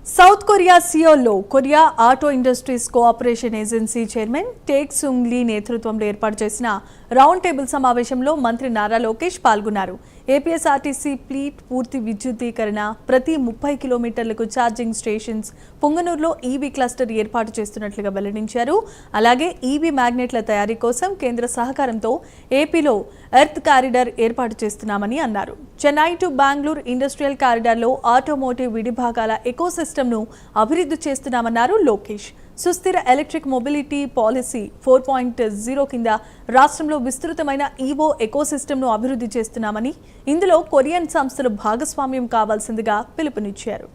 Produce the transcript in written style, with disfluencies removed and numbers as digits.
South Korea సియోల్లో Korea auto industries cooperation agency chairman Taek Sung Lee నేతృత్వంలో ఏర్పాటు చేసిన రౌండ్ టేబుల్ సమావేశంలో మంత్రి నారా లోకేష్ పాల్గొన్నారు. ఏపీఎస్ఆర్టీసీ ఫ్లీట్ పూర్తి విద్యుద్దీకరణ, ప్రతి 30 కిలోమీటర్లకు ఛార్జింగ్ స్టేషన్స్, పొంగనూరులో ఈవీ క్లస్టర్ ఏర్పాటు చేస్తున్నట్లుగా వెల్లడించారు. అలాగే ఈవీ మ్యాగ్నెట్ల తయారీ కోసం కేంద్ర సహకారంతో ఏపీలో ఎర్త్ కారిడార్ ఏర్పాటు చేస్తున్నామని అన్నారు. చెన్నై టు బెంగళూరు ఇండస్ట్రియల్ కారిడార్లో ఆటోమోటివ్ విడిభాగాల ఎకోసిస్టమ్ను అభివృద్ధి చేస్తున్నామన్నారు లోకేష్. సుస్థిర ఎలక్ట్రిక్ మొబిలిటీ పాలసీ 4.0 కింద రాష్ట్రంలో విస్తృతమైన ఈవో ఎకోసిస్టమ్ను అభివృద్ధి చేస్తున్నామని, ఇందులో కొరియన్ సంస్థలు భాగస్వామ్యం కావాల్సిందిగా పిలుపునిచ్చారు.